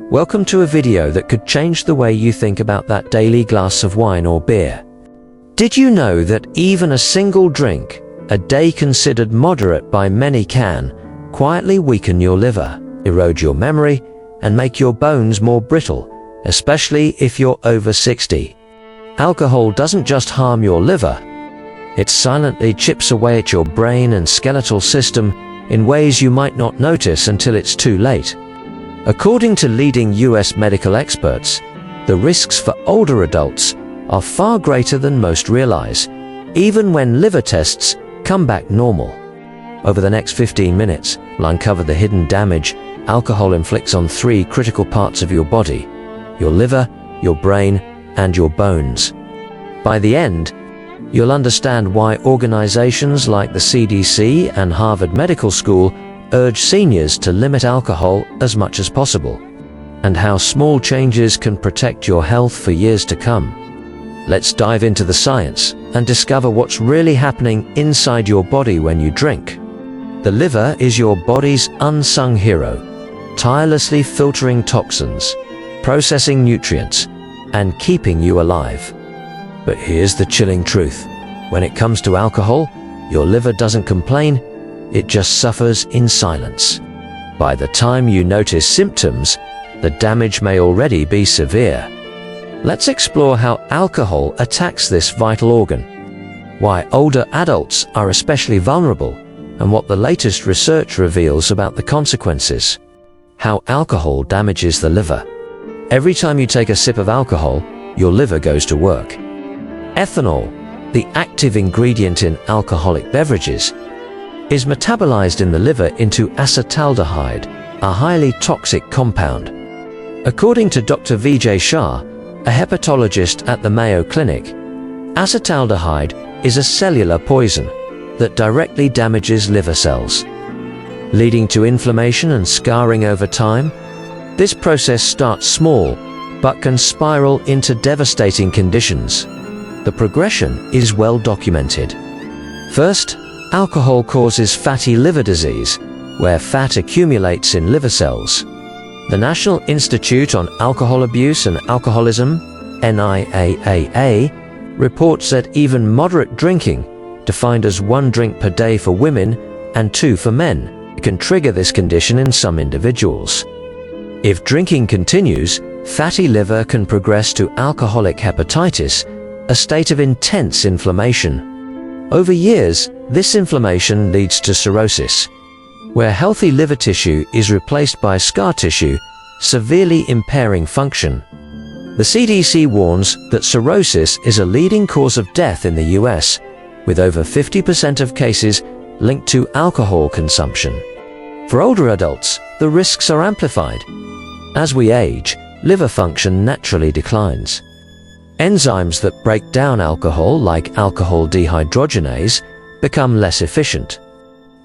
Welcome to a video that could change the way you think about that daily glass of wine or beer. Did you know that even a single drink, a day considered moderate by many, can quietly weaken your liver, erode your memory, and make your bones more brittle, especially if you're over 60? Alcohol doesn't just harm your liver, it silently chips away at your brain and skeletal system in ways you might not notice until it's too late. According to leading US medical experts, the risks for older adults are far greater than most realize, even when liver tests come back normal. Over the next 15 minutes, we'll uncover the hidden damage alcohol inflicts on 3 critical parts of your body: your liver, your brain, and your bones. By the end, you'll understand why organizations like the CDC and Harvard Medical School urge seniors to limit alcohol as much as possible, and how small changes can protect your health for years to come. Let's dive into the science and discover what's really happening inside your body when you drink. The liver is your body's unsung hero, tirelessly filtering toxins, processing nutrients, and keeping you alive. But here's the chilling truth. When it comes to alcohol, your liver doesn't complain, it just suffers in silence. By the time you notice symptoms, the damage may already be severe. Let's explore how alcohol attacks this vital organ, why older adults are especially vulnerable, and what the latest research reveals about the consequences. How alcohol damages the liver. Every time you take a sip of alcohol, your liver goes to work. Ethanol, the active ingredient in alcoholic beverages, is metabolized in the liver into acetaldehyde, a highly toxic compound. According to Dr. Vijay Shah, a hepatologist at the Mayo Clinic, acetaldehyde is a cellular poison that directly damages liver cells, leading to inflammation and scarring over time. This process starts small, but can spiral into devastating conditions. The progression is well documented. First, alcohol causes fatty liver disease, where fat accumulates in liver cells. The National Institute on Alcohol Abuse and Alcoholism, NIAAA, reports that even moderate drinking, defined as 1 drink per day for women and 2 for men, can trigger this condition in some individuals. If drinking continues, fatty liver can progress to alcoholic hepatitis, a state of intense inflammation. Over years, this inflammation leads to cirrhosis, where healthy liver tissue is replaced by scar tissue, severely impairing function. The CDC warns that cirrhosis is a leading cause of death in the US, with over 50% of cases linked to alcohol consumption. For older adults, the risks are amplified. As we age, liver function naturally declines. Enzymes that break down alcohol, like alcohol dehydrogenase, become less efficient,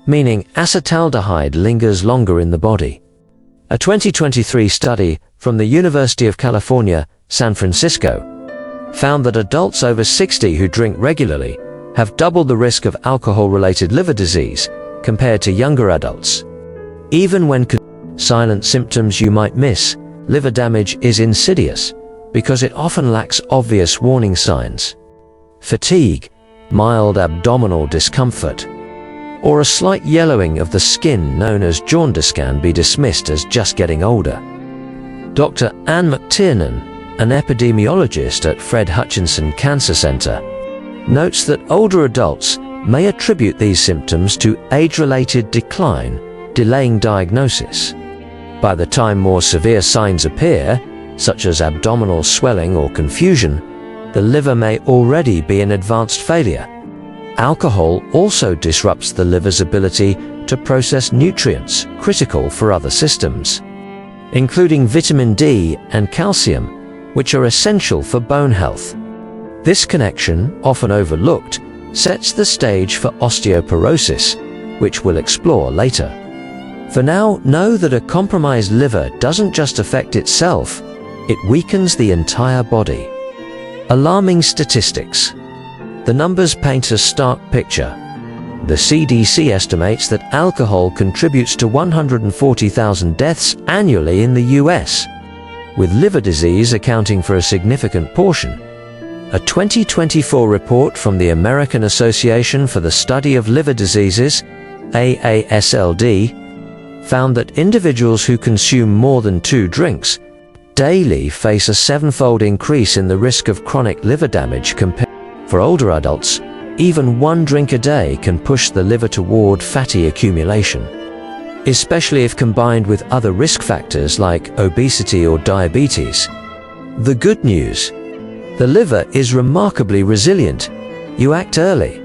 meaning acetaldehyde lingers longer in the body. A 2023 study from the University of California, San Francisco, found that adults over 60 who drink regularly have double the risk of alcohol-related liver disease compared to younger adults. Even when silent symptoms you might miss, liver damage is insidious because it often lacks obvious warning signs. Fatigue, mild abdominal discomfort, or a slight yellowing of the skin known as jaundice can be dismissed as just getting older. Dr. Ann McTiernan, an epidemiologist at Fred Hutchinson Cancer Center, notes that older adults may attribute these symptoms to age-related decline, delaying diagnosis. By the time more severe signs appear, such as abdominal swelling or confusion, the liver may already be in advanced failure. Alcohol also disrupts the liver's ability to process nutrients critical for other systems, including vitamin D and calcium, which are essential for bone health. This connection, often overlooked, sets the stage for osteoporosis, which we'll explore later. For now, know that a compromised liver doesn't just affect itself, it weakens the entire body. Alarming statistics. The numbers paint a stark picture. The CDC estimates that alcohol contributes to 140,000 deaths annually in the US, with liver disease accounting for a significant portion. A 2024 report from the American Association for the Study of Liver Diseases, AASLD, found that individuals who consume more than 2 drinks daily face a 7-fold increase in the risk of chronic liver damage compared. For older adults, even 1 drink a day can push the liver toward fatty accumulation, especially if combined with other risk factors like obesity or diabetes. The good news: the liver is remarkably resilient. You act early.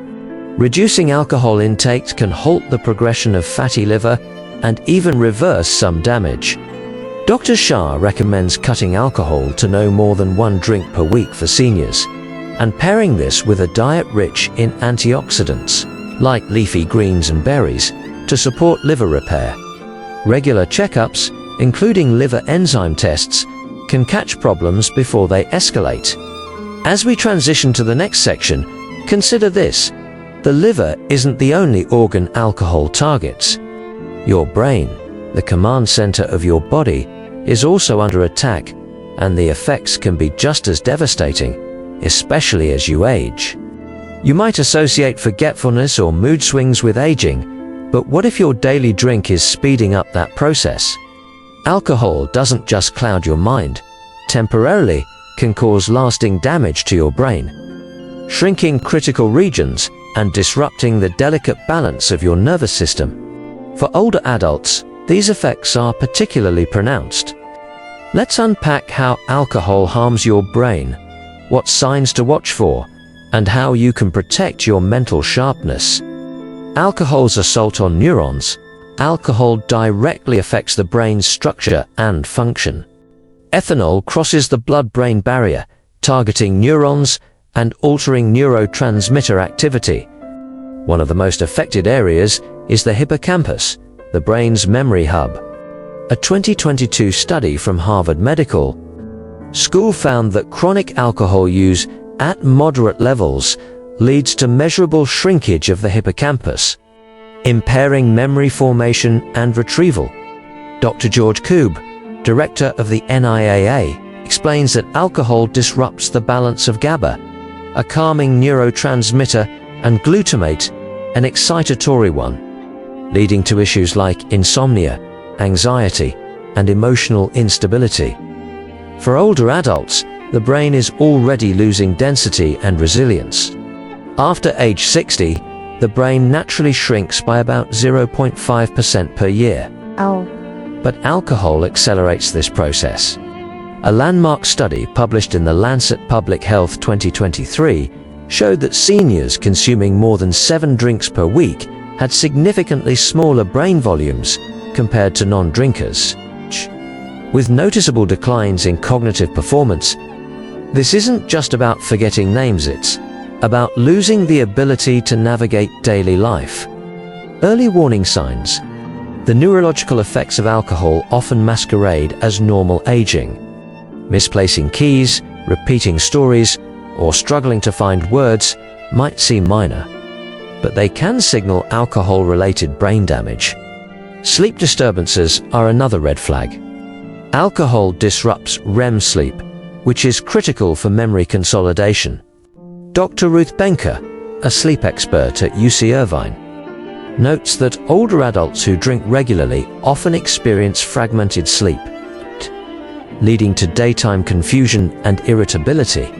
Reducing alcohol intake can halt the progression of fatty liver and even reverse some damage. Dr. Shah recommends cutting alcohol to no more than 1 drink per week for seniors, and pairing this with a diet rich in antioxidants, like leafy greens and berries, to support liver repair. Regular checkups, including liver enzyme tests, can catch problems before they escalate. As we transition to the next section, consider this: the liver isn't the only organ alcohol targets. Your brain, the command center of your body, is also under attack, and the effects can be just as devastating, especially as you age. You might associate forgetfulness or mood swings with aging, but what if your daily drink is speeding up that process? Alcohol doesn't just cloud your mind. Temporarily, can cause lasting damage to your brain, shrinking critical regions and disrupting the delicate balance of your nervous system. For older adults, these effects are particularly pronounced. Let's unpack how alcohol harms your brain, what signs to watch for, and how you can protect your mental sharpness. Alcohol's assault on neurons. Alcohol directly affects the brain's structure and function. Ethanol crosses the blood-brain barrier, targeting neurons and altering neurotransmitter activity. One of the most affected areas is the hippocampus, the brain's memory hub. A 2022 study from Harvard Medical School found that chronic alcohol use at moderate levels leads to measurable shrinkage of the hippocampus, impairing memory formation and retrieval. Dr. George Koob, director of the NIAA, explains that alcohol disrupts the balance of GABA, a calming neurotransmitter, and glutamate, an excitatory one, leading to issues like insomnia, anxiety, and emotional instability. For older adults, the brain is already losing density and resilience. After age 60, the brain naturally shrinks by about 0.5% per year. But alcohol accelerates this process. A landmark study published in The Lancet Public Health 2023 showed that seniors consuming more than 7 drinks per week had significantly smaller brain volumes compared to non-drinkers, with noticeable declines in cognitive performance. This isn't just about forgetting names, it's about losing the ability to navigate daily life. Early warning signs. The neurological effects of alcohol often masquerade as normal aging. Misplacing keys, repeating stories, or struggling to find words might seem minor, but they can signal alcohol-related brain damage. Sleep disturbances are another red flag. Alcohol disrupts REM sleep, which is critical for memory consolidation. Dr. Ruth Benker, a sleep expert at UC Irvine, notes that older adults who drink regularly often experience fragmented sleep, leading to daytime confusion and irritability.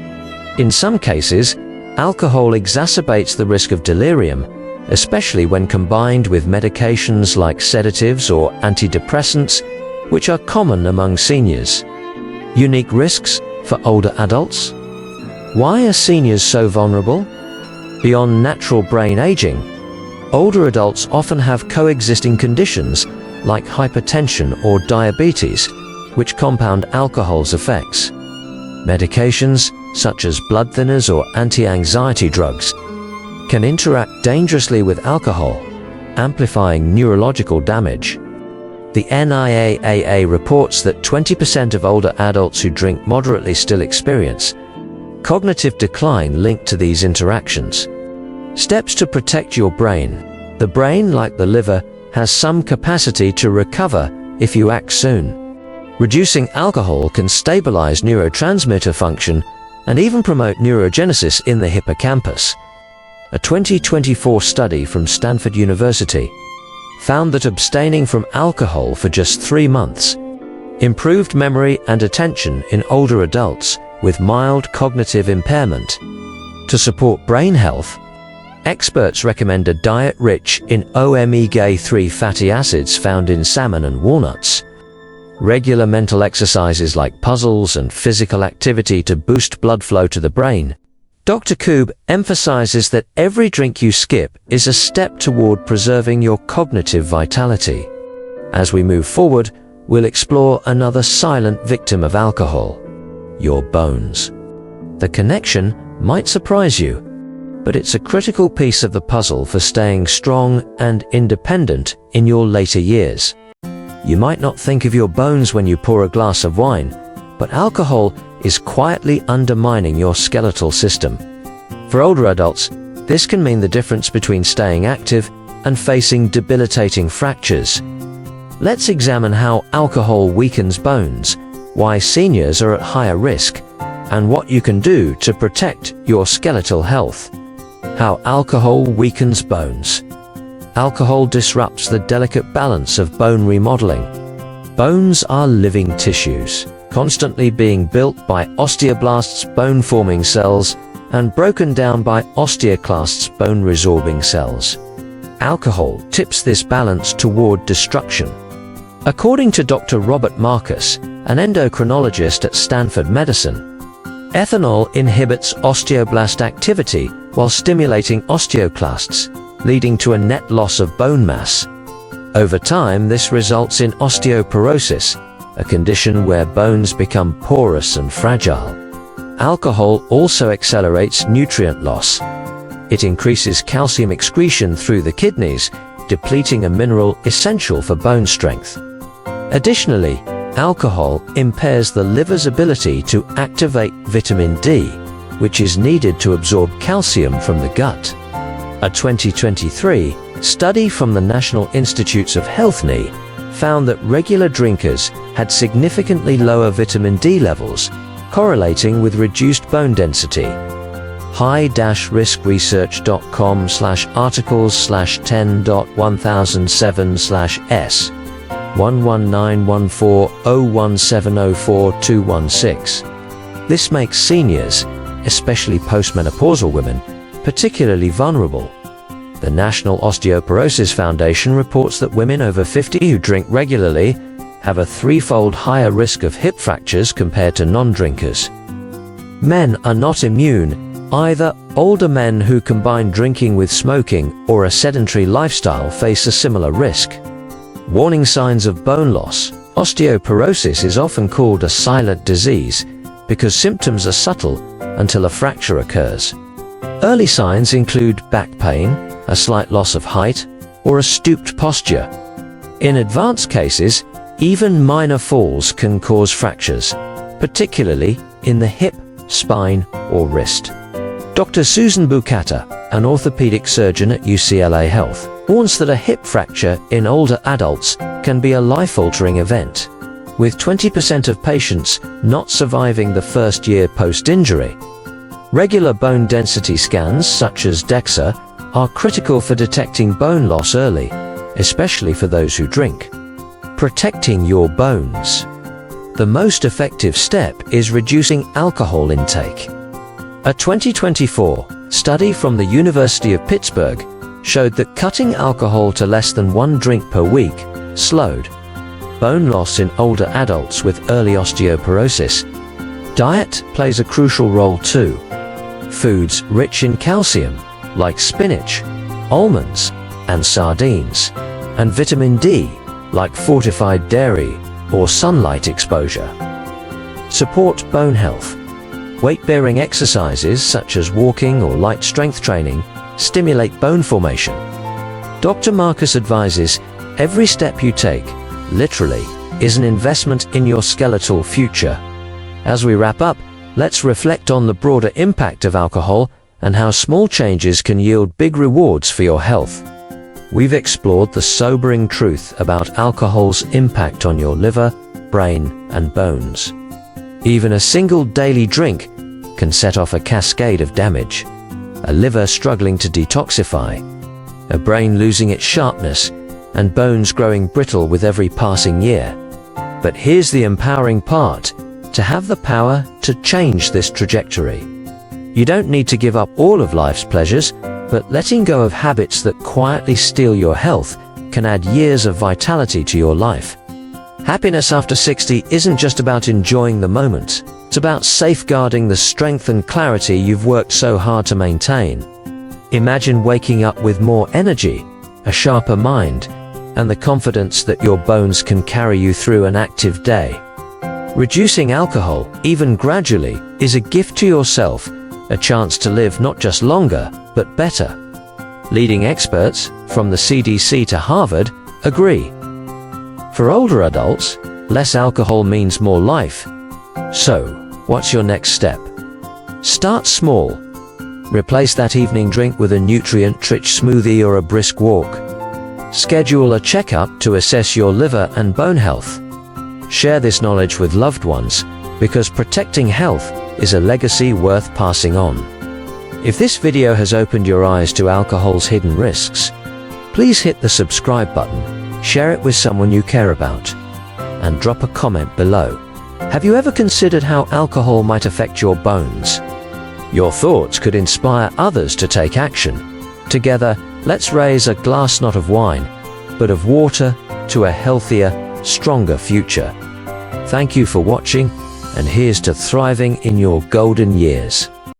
In some cases, alcohol exacerbates the risk of delirium, especially when combined with medications like sedatives or antidepressants, which are common among seniors. Unique risks for older adults? Why are seniors so vulnerable? Beyond natural brain aging, older adults often have coexisting conditions like hypertension or diabetes, which compound alcohol's effects. Medications, such as blood thinners or anti-anxiety drugs, can interact dangerously with alcohol, amplifying neurological damage. The NIAAA reports that 20% of older adults who drink moderately still experience cognitive decline linked to these interactions. Steps to protect your brain. The brain, like the liver, has some capacity to recover if you act soon. Reducing alcohol can stabilize neurotransmitter function and even promote neurogenesis in the hippocampus. A 2024 study from Stanford University found that abstaining from alcohol for just 3 months improved memory and attention in older adults with mild cognitive impairment. To support brain health, experts recommend a diet rich in omega-3 fatty acids found in salmon and walnuts. Regular mental exercises like puzzles and physical activity to boost blood flow to the brain. Dr. Koob emphasizes that every drink you skip is a step toward preserving your cognitive vitality. As we move forward, we'll explore another silent victim of alcohol: your bones. The connection might surprise you, but it's a critical piece of the puzzle for staying strong and independent in your later years. You might not think of your bones when you pour a glass of wine, but alcohol is quietly undermining your skeletal system. For older adults, this can mean the difference between staying active and facing debilitating fractures. Let's examine how alcohol weakens bones, why seniors are at higher risk, and what you can do to protect your skeletal health. How alcohol weakens bones. Alcohol disrupts the delicate balance of bone remodeling. Bones are living tissues, constantly being built by osteoblasts, bone-forming cells, and broken down by osteoclasts, bone-resorbing cells. Alcohol tips this balance toward destruction. According to Dr. Robert Marcus, an endocrinologist at Stanford Medicine, ethanol inhibits osteoblast activity while stimulating osteoclasts, leading to a net loss of bone mass. Over time, this results in osteoporosis, a condition where bones become porous and fragile. Alcohol also accelerates nutrient loss. It increases calcium excretion through the kidneys, depleting a mineral essential for bone strength. Additionally, alcohol impairs the liver's ability to activate vitamin D, which is needed to absorb calcium from the gut. A 2023 study from the National Institutes of Health (NIH) found that regular drinkers had significantly lower vitamin D levels, correlating with reduced bone density. high-riskresearch.com/articles/10.1007/S 1191401704216. This makes seniors, especially postmenopausal women, particularly vulnerable. The National Osteoporosis Foundation reports that women over 50 who drink regularly have a 3-fold higher risk of hip fractures compared to non-drinkers. Men are not immune either. Older men who combine drinking with smoking or a sedentary lifestyle face a similar risk. Warning signs of bone loss. Osteoporosis is often called a silent disease because symptoms are subtle until a fracture occurs. Early signs include back pain, a slight loss of height, or a stooped posture. In advanced cases, even minor falls can cause fractures, particularly in the hip, spine, or wrist. Dr. Susan Bukata, an orthopedic surgeon at UCLA Health, warns that a hip fracture in older adults can be a life-altering event, with 20% of patients not surviving the first year post-injury. Regular bone density scans, such as DEXA, are critical for detecting bone loss early, especially for those who drink. Protecting your bones. The most effective step is reducing alcohol intake. A 2024 study from the University of Pittsburgh showed that cutting alcohol to less than 1 drink per week slowed bone loss in older adults with early osteoporosis. Diet plays a crucial role too. Foods rich in calcium, like spinach, almonds, and sardines, and vitamin D, like fortified dairy or sunlight exposure, support bone health. Weight-bearing exercises such as walking or light strength training stimulate bone formation. Dr. Marcus advises every step you take, literally, is an investment in your skeletal future. As we wrap up, let's reflect on the broader impact of alcohol and how small changes can yield big rewards for your health. We've explored the sobering truth about alcohol's impact on your liver, brain, and bones. Even a single daily drink can set off a cascade of damage. A liver struggling to detoxify, a brain losing its sharpness, and bones growing brittle with every passing year. But here's the empowering part: to have the power to change this trajectory. You don't need to give up all of life's pleasures, but letting go of habits that quietly steal your health can add years of vitality to your life. Happiness after 60 isn't just about enjoying the moment. It's about safeguarding the strength and clarity you've worked so hard to maintain. Imagine waking up with more energy, a sharper mind, and the confidence that your bones can carry you through an active day. Reducing alcohol, even gradually, is a gift to yourself, a chance to live not just longer, but better. Leading experts, from the CDC to Harvard, agree. For older adults, less alcohol means more life. So, what's your next step? Start small. Replace that evening drink with a nutrient-rich smoothie or a brisk walk. Schedule a checkup to assess your liver and bone health. Share this knowledge with loved ones, because protecting health is a legacy worth passing on. If this video has opened your eyes to alcohol's hidden risks, please hit the subscribe button, share it with someone you care about, and drop a comment below. Have you ever considered how alcohol might affect your bones? Your thoughts could inspire others to take action. Together, let's raise a glass not of wine, but of water to a healthier, stronger future. Thank you for watching, and here's to thriving in your golden years.